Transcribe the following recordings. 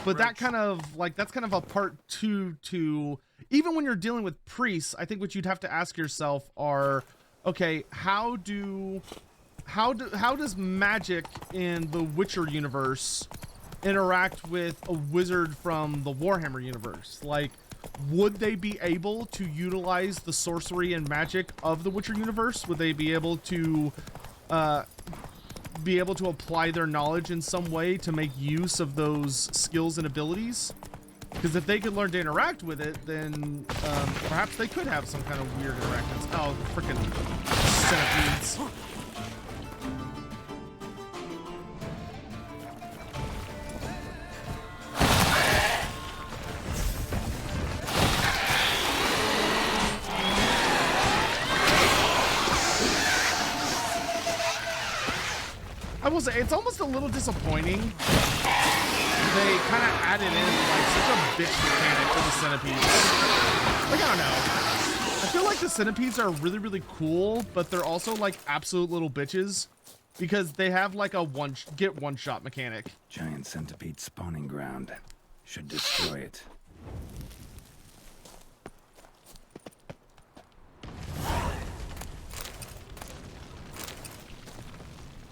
But that kind of like, that's kind of a part two to, even when you're dealing with priests, I think what you'd have to ask yourself are, okay, how does magic in the Witcher universe interact with a wizard from the Warhammer universe? Like, would they be able to utilize the sorcery and magic of the Witcher universe? Would they be able to apply their knowledge in some way to make use of those skills and abilities? Because if they could learn to interact with it, then perhaps they could have some kind of weird interactions. Oh, freaking centipedes. I will say, it's almost a little disappointing. They kind of added in like such a bitch mechanic for the centipedes. Like, I don't know. I feel like the centipedes are really, really cool, but they're also like absolute little bitches because they have like a one-shot mechanic. Giant centipede spawning ground. Should destroy it.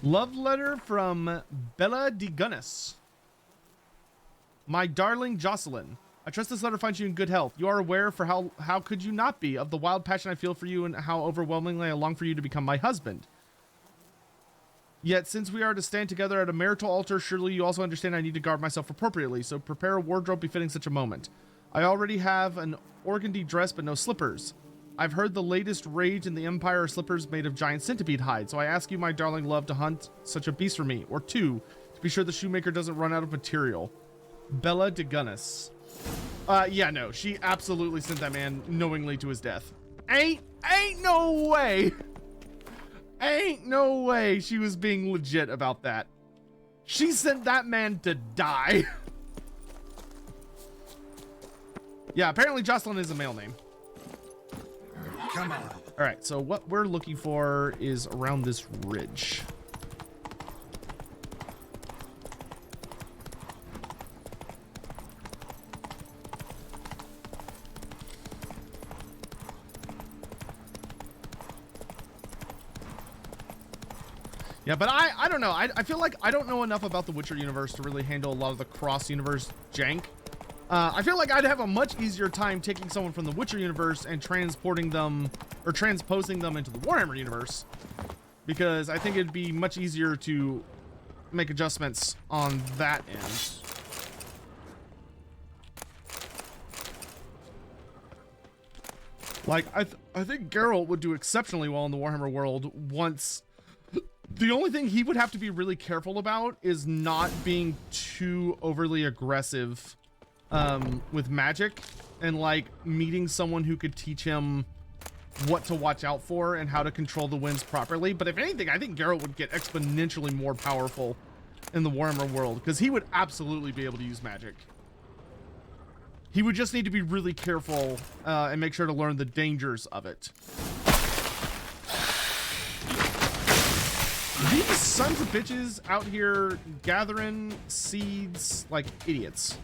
Love letter from Bella de Gunnis. My darling Jocelyn, I trust this letter finds you in good health. You are aware for how could you not be of the wild passion I feel for you and how overwhelmingly I long for you to become my husband. Yet since we are to stand together at a marital altar, surely you also understand I need to guard myself appropriately, so prepare a wardrobe befitting such a moment. I already have an organdy dress but no slippers. I've heard the latest rage in the Empire are slippers made of giant centipede hide, so I ask you, my darling love, to hunt such a beast for me, or two, to be sure the shoemaker doesn't run out of material. Bella de Gunnis. Yeah, no, she absolutely sent that man knowingly to his death. Ain't no way. Ain't no way she was being legit about that. She sent that man to die. Yeah, apparently Jocelyn is a male name. Come on. All right, so what we're looking for is around this ridge. Yeah, but I don't know. I feel like I don't know enough about the Witcher universe to really handle a lot of the cross-universe jank. I feel like I'd have a much easier time taking someone from the Witcher universe and transporting them or transposing them into the Warhammer universe, because I think it'd be much easier to make adjustments on that end. Like, I think Geralt would do exceptionally well in the Warhammer world once. The only thing he would have to be really careful about is not being too overly aggressive with magic, and like meeting someone who could teach him what to watch out for and how to control the winds properly. But if anything, I think Geralt would get exponentially more powerful in the Warhammer world, because he would absolutely be able to use magic. He would just need to be really careful and make sure to learn the dangers of it. These sons of bitches out here gathering seeds like idiots.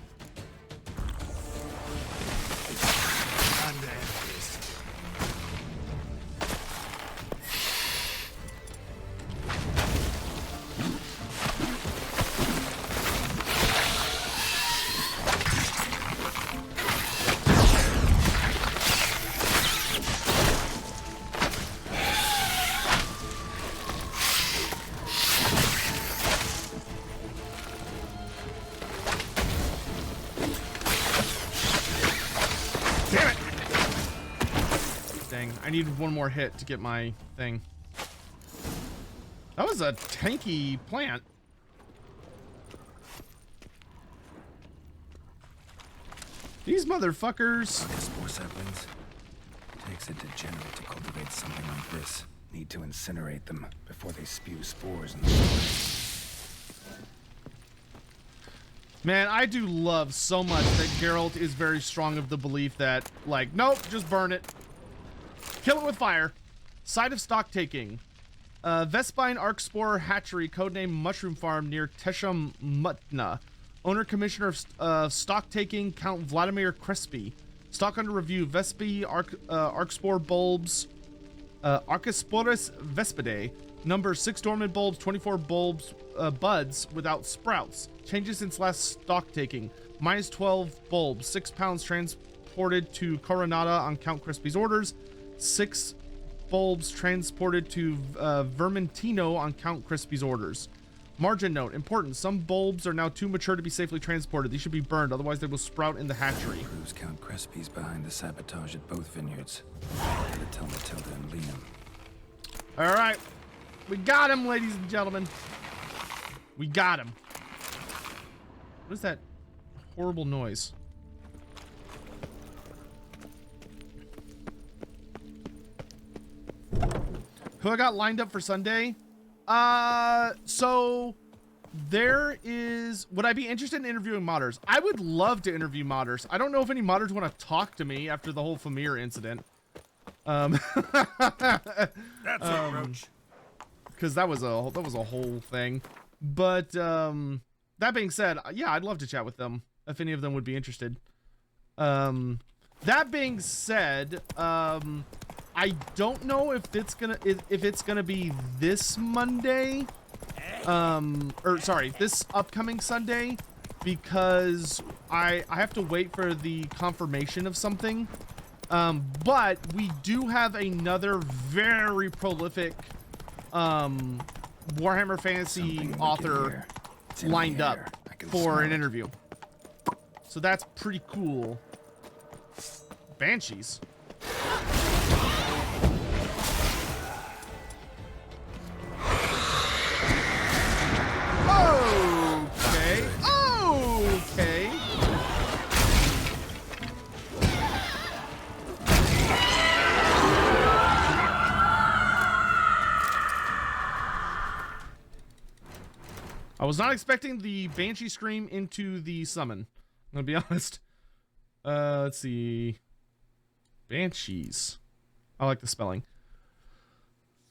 I need one more hit to get my thing. That was a tanky plant. These motherfuckers. Spore saplings. Takes a degenerate to cultivate something like this. Need to incinerate them before they spew spores in the soil. Man, I do love so much that Geralt is very strong of the belief that, like, nope, just burn it. Kill it with fire. Site of stock taking. Vespine Arc Spore Hatchery, codename Mushroom Farm near Teshamutna. Owner Commissioner of Stock Taking, Count Vladimir Crespi. Stock under review, Vespi, Arcspore bulbs, Archisporus vespidae. Number 6 dormant bulbs, 24 bulbs, buds without sprouts. Changes since last stock taking. Minus 12 bulbs, 6 pounds transported to Coronada on Count Crespi's orders. 6 bulbs transported to Vermentino on Count Crespi's orders. Margin note, important. Some bulbs are now too mature to be safely transported. These should be burned, otherwise they will sprout in the hatchery. Proves Count Crespi's behind the sabotage at both vineyards. Gotta tell Matilda and Liam. All right. We got him, ladies and gentlemen. We got him. What is that horrible noise? Who I got lined up for Sunday? So there is, would I be interested in interviewing modders? I would love to interview modders. I don't know if any modders want to talk to me after the whole Famir incident. That's a roach. Because that was a whole thing. But that being said, yeah, I'd love to chat with them if any of them would be interested. That being said, I don't know if it's gonna be this Monday, or sorry, this upcoming Sunday, because I have to wait for the confirmation of something. But we do have another very prolific Warhammer Fantasy author lined up for an interview. So that's pretty cool. Banshees. Okay. Okay. I was not expecting the Banshee scream into the summon. I'm gonna be honest. Let's see. Banshees. I like the spelling.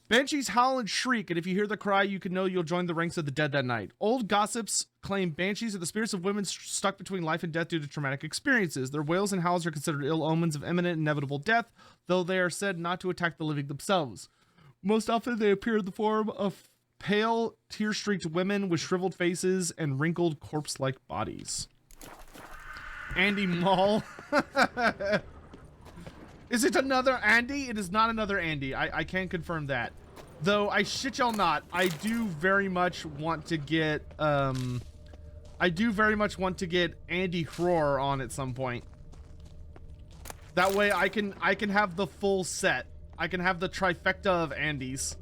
Banshees howl and shriek, and if you hear the cry, you can know you'll join the ranks of the dead that night. Old gossips claim banshees are the spirits of women stuck between life and death due to traumatic experiences. Their wails and howls are considered ill omens of imminent and inevitable death, though they are said not to attack the living themselves. Most often, they appear in the form of pale, tear-streaked women with shriveled faces and wrinkled corpse-like bodies. Andy Mall. Is it another Andy? It is not another Andy. I can confirm that. Though I shit y'all not, I do very much want to get Andy Hror on at some point. That way I can have the full set. I can have the trifecta of Andys.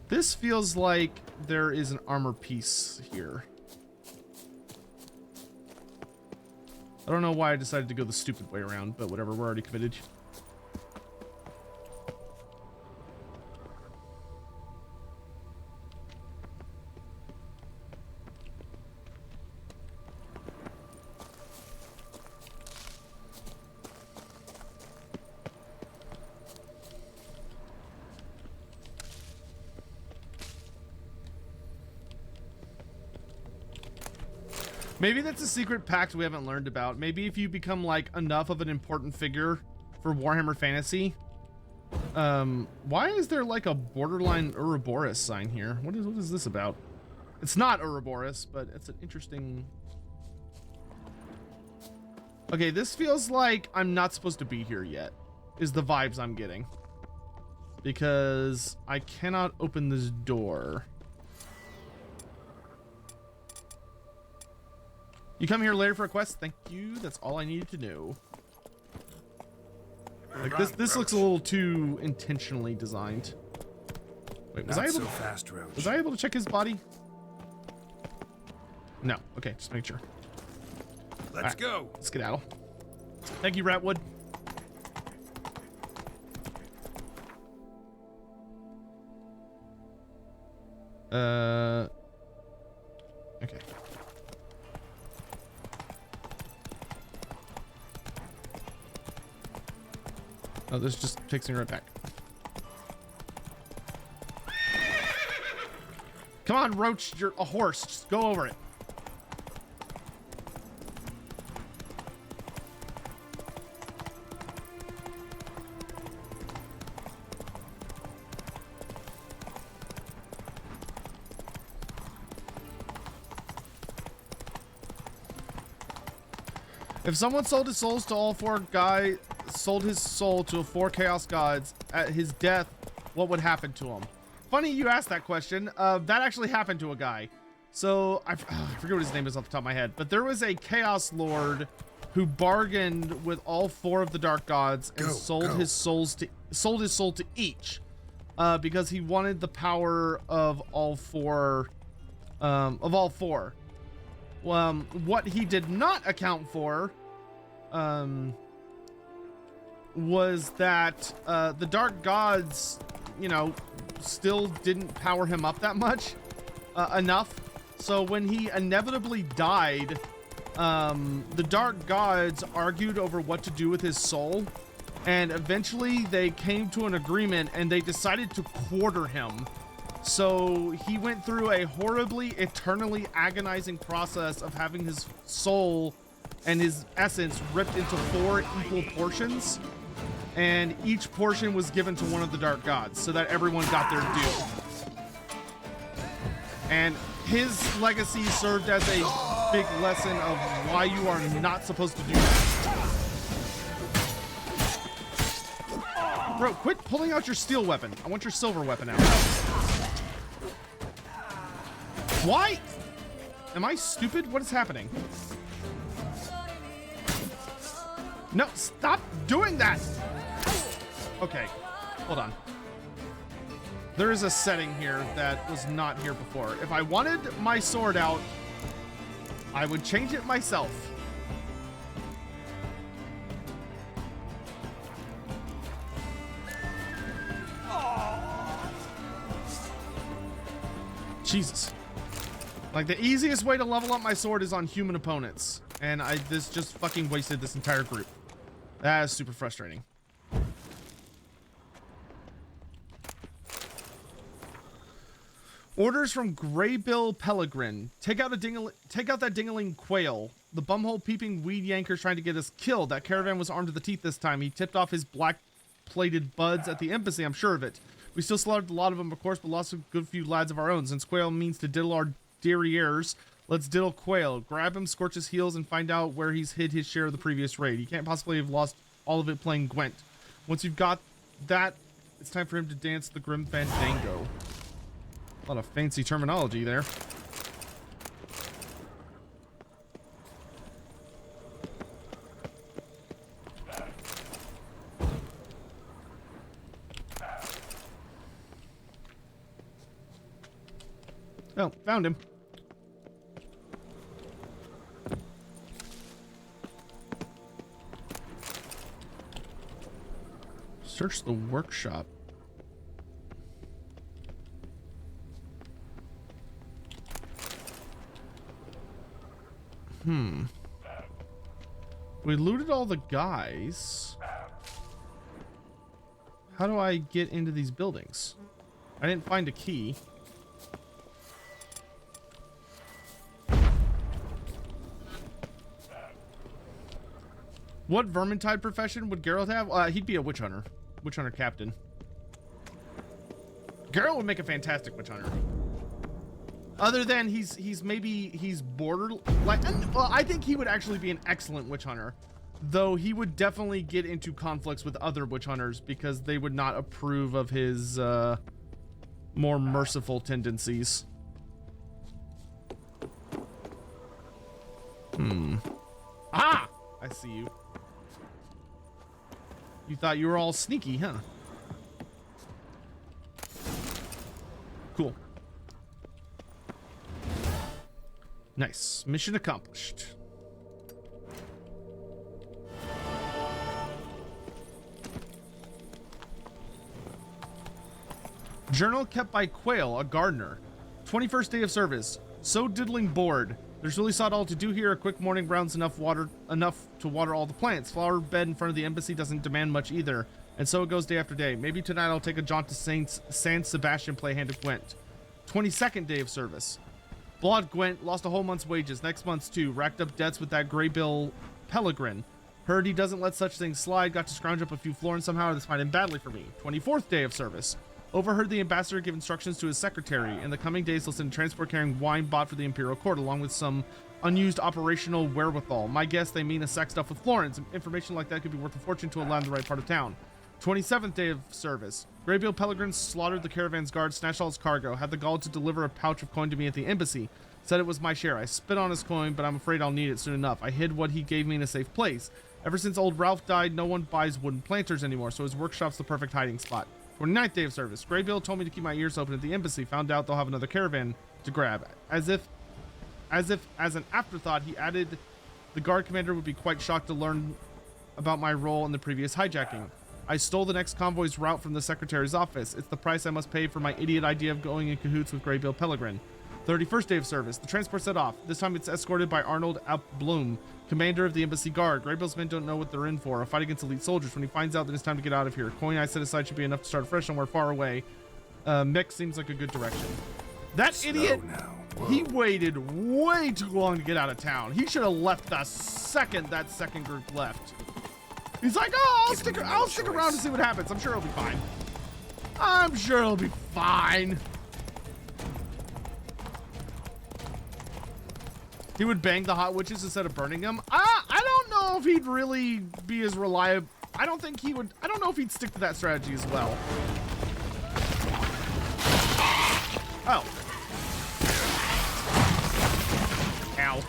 This feels like there is an armor piece here. I don't know why I decided to go the stupid way around, but whatever, we're already committed. Maybe that's a secret pact we haven't learned about. Maybe if you become like enough of an important figure for Warhammer Fantasy. Why is there like a borderline Ouroboros sign here? What is this about? It's not Ouroboros, but it's an interesting... Okay, this feels like I'm not supposed to be here yet, is the vibes I'm getting. Because I cannot open this door. You come here later for a quest? Thank you. That's all I needed to know. Like this looks a little too intentionally designed. Wait, was I able to check his body? No. Okay, just make sure. Let's go. Let's skedaddle. Thank you, Ratwood. Okay. Oh, this just takes me right back. Come on, Roach, you're a horse. Just go over it. If someone sold his souls to all four guys, sold his soul to four chaos gods at his death, what would happen to him? Funny you asked that question. That actually happened to a guy. So I forget what his name is off the top of my head, but there was a chaos lord who bargained with all four of the dark gods and sold his soul to each, because he wanted the power of all four. What he did not account for was that the dark gods, you know, still didn't power him up that much enough. So when he inevitably died, the dark gods argued over what to do with his soul, and eventually they came to an agreement and they decided to quarter him. So he went through a horribly, eternally agonizing process of having his soul and his essence ripped into 4 equal portions, and each portion was given to one of the dark gods so that everyone got their due. And his legacy served as a big lesson of why you are not supposed to do that. Bro, quit pulling out your steel weapon. I want your silver weapon out. Why? Am I stupid? What is happening? No, stop doing that. Okay, hold on. There is a setting here that was not here before. If I wanted my sword out, I would change it myself. Jesus. Like, the easiest way to level up my sword is on human opponents. And this just fucking wasted this entire group. That is super frustrating. Orders from Graybill Pellegrin. Take out that dingling quail. The bumhole peeping weed yanker's trying to get us killed. That caravan was armed to the teeth this time. He tipped off his black-plated buds at the embassy, I'm sure of it. We still slaughtered a lot of them, of course, but lost a good few lads of our own. Since quail means to diddle our derrieres, let's diddle quail. Grab him, scorch his heels, and find out where he's hid his share of the previous raid. He can't possibly have lost all of it playing Gwent. Once you've got that, it's time for him to dance the Grim Fandango. A lot of fancy terminology there. Oh, found him. Search the workshop. We looted all the guys. How do I get into these buildings? I didn't find a key. What Vermintide profession would Geralt have? He'd be a witch hunter. Witch hunter captain. Geralt would make a fantastic witch hunter. Other than he's border, like, well, I think he would actually be an excellent witch hunter, though he would definitely get into conflicts with other witch hunters because they would not approve of his more merciful tendencies. Ah, I see you. You thought you were all sneaky, huh? Cool. Nice. Mission accomplished. Journal kept by Quail, a gardener. 21st day of service. So diddling bored. There's really sod all to do here. A quick morning rounds enough to water all the plants. Flower bed in front of the embassy doesn't demand much either. And so it goes day after day. Maybe tonight I'll take a jaunt to San Sebastian, play Hand of Gwent. 22nd day of service. Blood Gwent lost a whole month's wages. Next month's too. Racked up debts with that Greybill Pellegrin. Heard he doesn't let such things slide. Got to scrounge up a few florins somehow. This might end badly for me. 24th day of service. Overheard the ambassador give instructions to his secretary. In the coming days, he'll send a transport carrying wine bought for the Imperial Court, along with some unused operational wherewithal. My guess, they mean a sack stuffed with florins. Information like that could be worth a fortune to a land in the right part of town. 27th day of service. Greybill Pellegrin slaughtered the caravan's guard, snatched all his cargo, had the gall to deliver a pouch of coin to me at the embassy. Said it was my share. I spit on his coin, but I'm afraid I'll need it soon enough. I hid what he gave me in a safe place. Ever since old Ralph died, no one buys wooden planters anymore, so his workshop's the perfect hiding spot. 29th day of service. Greybill told me to keep my ears open at the embassy. Found out they'll have another caravan to grab. As an afterthought, he added the guard commander would be quite shocked to learn about my role in the previous hijacking. I stole the next convoy's route from the secretary's office. It's the price I must pay for my idiot idea of going in cahoots with Greybill Pellegrin. 31st day of service. The transport set off. This time it's escorted by Arnold Bloom, commander of the embassy guard. Greybill's men don't know what they're in for. A fight against elite soldiers. When he finds out that it's time to get out of here, coin I set aside should be enough to start fresh somewhere far away. Mick seems like a good direction. That idiot, he waited way too long to get out of town. He should have left the second that second group left. He's like, oh, I'll stick around to see what happens. I'm sure it'll be fine. I'm sure it'll be fine. He would bang the hot witches instead of burning them. I don't know if he'd really be as reliable. I don't think he would. I don't know if he'd stick to that strategy as well. Oh. Ow.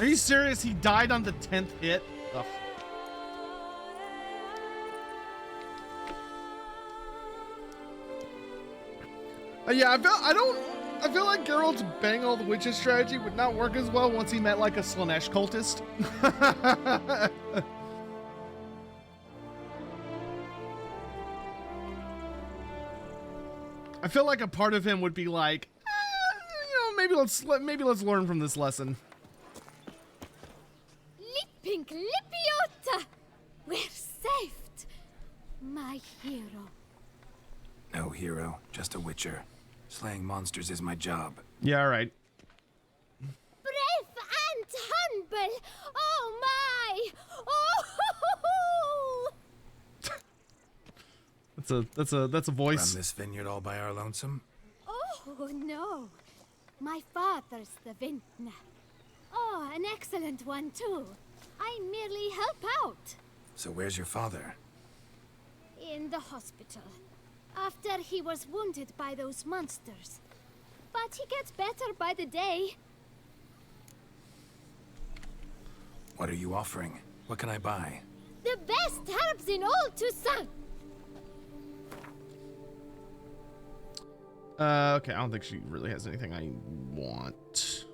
Are you serious? He died on the 10th hit? Ugh. Yeah, I feel like Geralt's bang all the witches strategy would not work as well once he met like a Slanesh cultist. I feel like a part of him would be like, maybe let's learn from this lesson. Pink Lipiota! We're saved! My hero. No hero, just a witcher. Slaying monsters is my job. Yeah, all right. Brave and humble! Oh my! Oh! That's a voice. Run this vineyard all by our lonesome? Oh no. My father's the vintner. Oh, an excellent one too. I merely help out. So where's your father? In the hospital. After he was wounded by those monsters. But he gets better by the day. What are you offering? What can I buy? The best herbs in all Toussaint. Okay, I don't think she really has anything I want.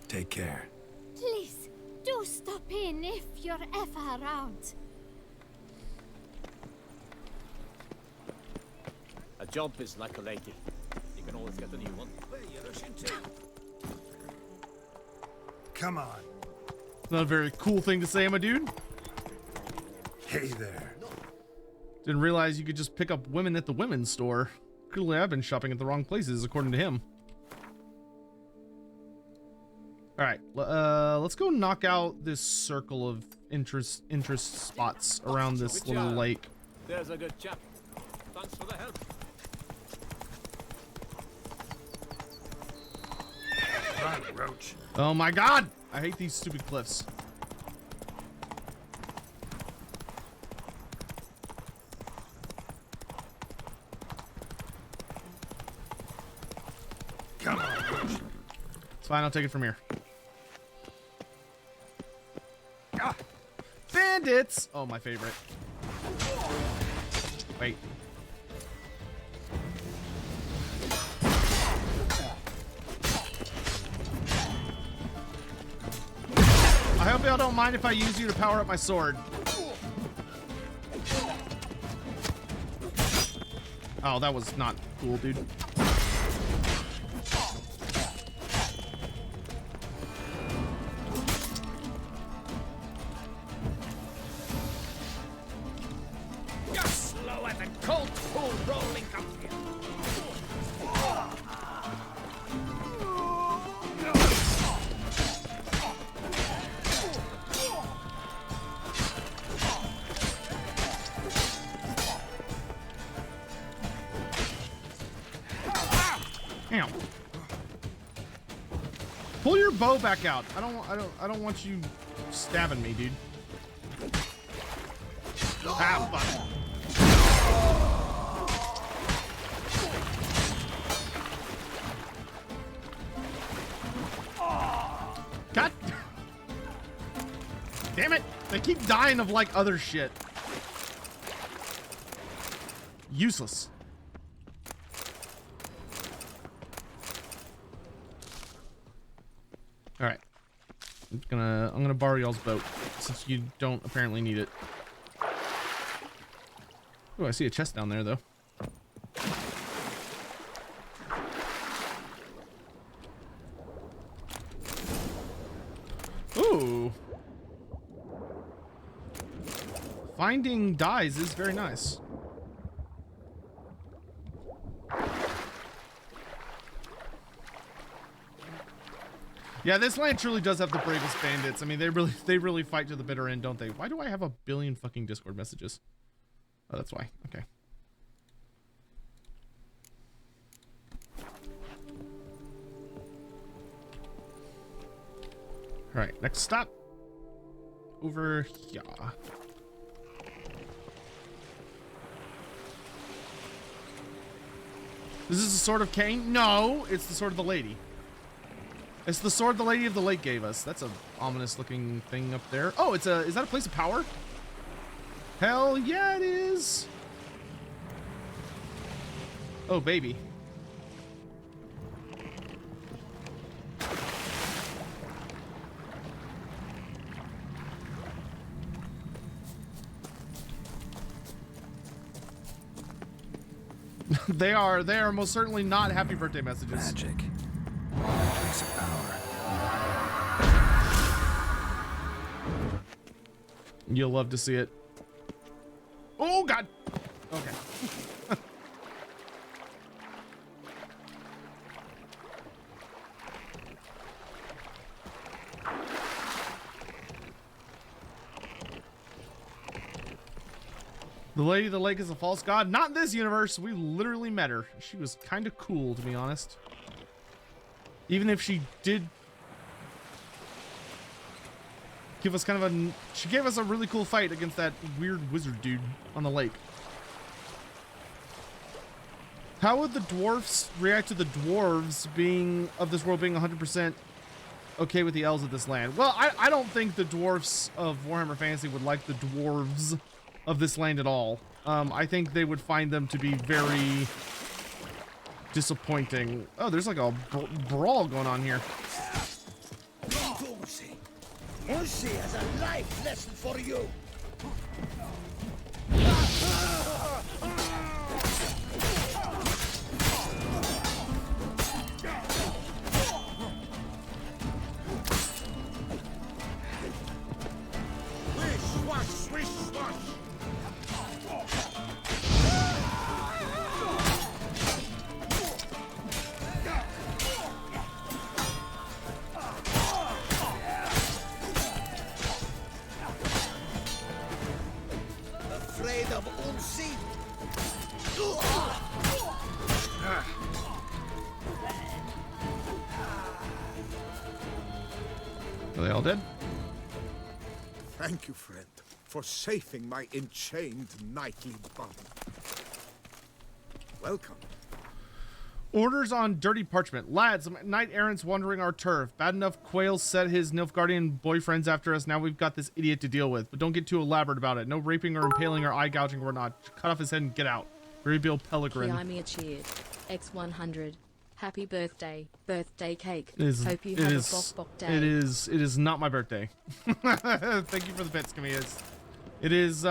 Take care. Please, do stop in if you're ever around. A job is like a lady. You can always get a new one. Come on. Not a very cool thing to say, my dude. Hey there. Didn't realize you could just pick up women at the women's store. Clearly, I've been shopping at the wrong places, according to him. All right, let's go knock out this circle of interest spots around this little lake. There's a good chap. Thanks for the help. on, Roach. Oh my god! I hate these stupid cliffs. Come on, Roach. It's fine, I'll take it from here. Ah, Bandits! Oh, my favorite. Wait. I hope y'all don't mind if I use you to power up my sword. Oh, that was not cool, dude. You're slow as a cold pool rolling up here. Damn. Pull your bow back out. I don't want you stabbing me, dude. Ah, fuck. God. Damn it. They keep dying of like other shit. Useless. All right. I'm gonna borrow y'all's boat since you don't apparently need it. Oh, I see a chest down there though. Ooh. Finding dyes is very nice. Yeah, this land truly does have the bravest bandits. I mean, they really fight to the bitter end, don't they? Why do I have a billion fucking Discord messages? Oh, that's why. Okay. All right, next stop. Over here. Is this the Sword of Cain? No, it's the Sword of the Lady. It's the sword the Lady of the Lake gave us. That's a ominous looking thing up there. Oh, is that a place of power? Hell yeah, it is. Oh, baby. They are most certainly not happy birthday messages. Magic. Place of power. You'll love to see it. Oh god. Okay. The Lady of the Lake is a false god. Not in this universe. We literally met her. She was kind of cool, to be honest. Even if she did give us kind of a... She gave us a really cool fight against that weird wizard dude on the lake. How would the dwarfs react to the dwarves being of this world being 100% okay with the elves of this land? Well, I don't think the dwarfs of Warhammer Fantasy would like the dwarves of this land at all. I think they would find them to be very disappointing. Oh, there's like a brawl going on here. Lucy has a life lesson for you. Swish, swash, swish, swash. Are they all dead? Thank you, friend, for saving my enchained knightly bond. Welcome. Orders on dirty parchment. Lads, knight errants wandering our turf. Bad enough Quail set his Nilfgaardian boyfriends after us. Now we've got this idiot to deal with. But don't get too elaborate about it. No raping or impaling or eye gouging or not. Cut off his head and get out. Very Bill Pellegrin. Kiamia cheered. X100. Happy birthday. Birthday cake. It Hope you have a bok day. It is not my birthday. Thank you for the bits, Camillas. It is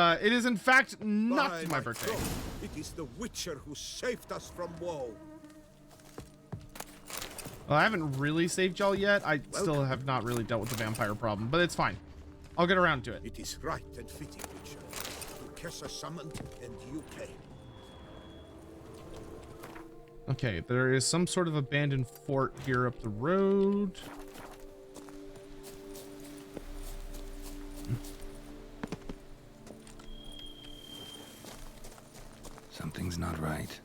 in fact not By my birthday. throat, it is the Witcher who saved us from woe. Well, I haven't really saved y'all yet. I still have not really dealt with the vampire problem, but it's fine. I'll get around to it. It is right and fitting, Witcher. Kessa summoned and you came. Okay, there is some sort of abandoned fort here up the road. Something's not right.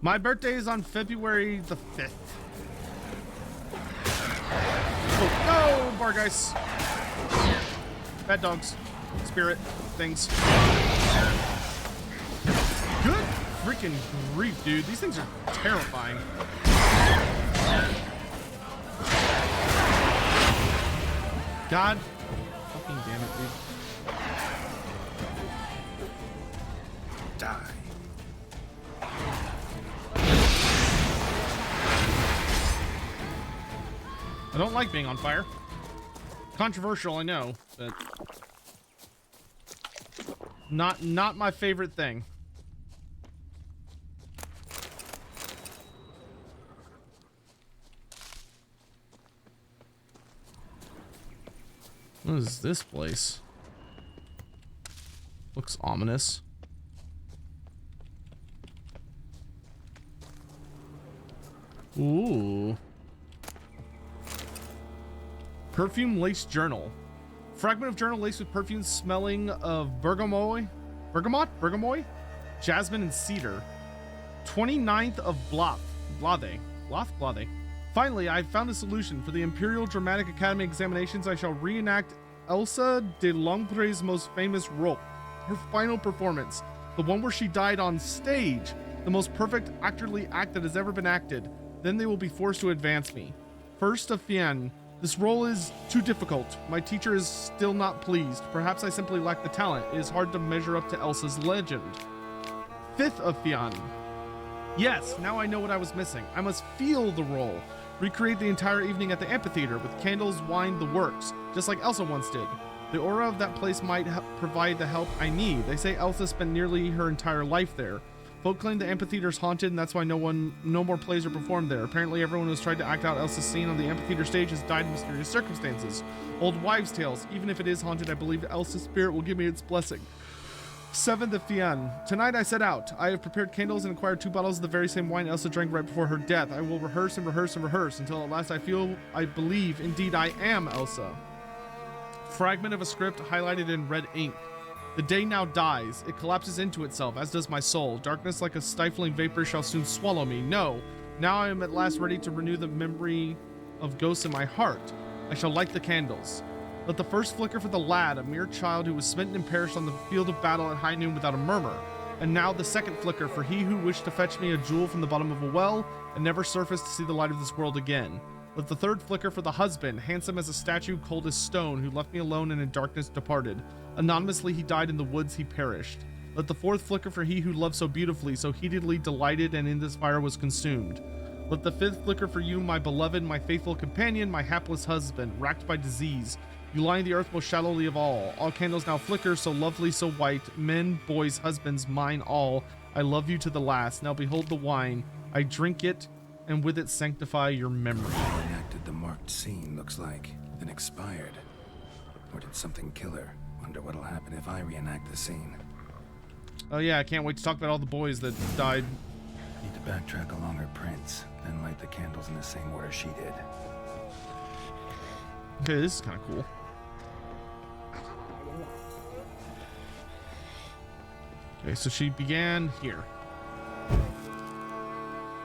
My birthday is on February the 5th. Oh, no, Bargeist. Bad dogs. Spirit things. Good freaking grief, dude. These things are terrifying. God fucking damn it, dude. Die. I don't like being on fire. Controversial, I know, but not my favorite thing. What is this place? Looks ominous. Ooh. Perfume laced journal. Fragment of journal laced with perfume smelling of bergamot, jasmine, and cedar. 29th of Blade. Finally, I found a solution. For the Imperial Dramatic Academy examinations, I shall reenact Elsa de Longpre's most famous role. Her final performance. The one where she died on stage. The most perfect actorly act that has ever been acted. Then they will be forced to advance me. First of Fian. This role is too difficult. My teacher is still not pleased. Perhaps I simply lack the talent. It is hard to measure up to Elsa's legend. 5th of Fian. Yes, now I know what I was missing. I must feel the role. Recreate the entire evening at the amphitheater with candles, wine, the works, just like Elsa once did. The aura of that place might provide the help I need. They say Elsa spent nearly her entire life there. Folk claim the amphitheater is haunted, and that's why no more plays are performed there. Apparently, everyone who has tried to act out Elsa's scene on the amphitheater stage has died in mysterious circumstances. Old wives' tales. Even if it is haunted, I believe Elsa's spirit will give me its blessing. 7th of Fian. Tonight I set out. I have prepared candles and acquired 2 bottles of the very same wine Elsa drank right before her death. I will rehearse and rehearse and rehearse until at last I believe, indeed I am Elsa. Fragment of a script highlighted in red ink. The day now dies. It collapses into itself, as does my soul. Darkness like a stifling vapor shall soon swallow me. No. Now I am at last ready to renew the memory of ghosts in my heart. I shall light the candles. Let the first flicker for the lad, a mere child who was smitten and perished on the field of battle at high noon without a murmur. And now the second flicker for he who wished to fetch me a jewel from the bottom of a well and never surfaced to see the light of this world again. Let the third flicker for the husband, handsome as a statue, cold as stone, who left me alone and in darkness departed. Anonymously he died, in the woods he perished. Let the fourth flicker for he who loved so beautifully, so heatedly delighted, and in this fire was consumed. Let the fifth flicker for you, my beloved, my faithful companion, my hapless husband, racked by disease. You lie in the earth most shallowly of all. All candles now flicker, so lovely, so white. Men, boys, husbands, mine all. I love you to the last. Now behold the wine. I drink it, and with it sanctify your memory. Reenacted the marked scene, looks like, then expired. Or did something kill her? Wonder what'll happen if I reenact the scene. Oh yeah, I can't wait to talk about all the boys that died. Need to backtrack along her prints, then light the candles in the same order she did. Okay, this is kind of cool. Okay, so she began here.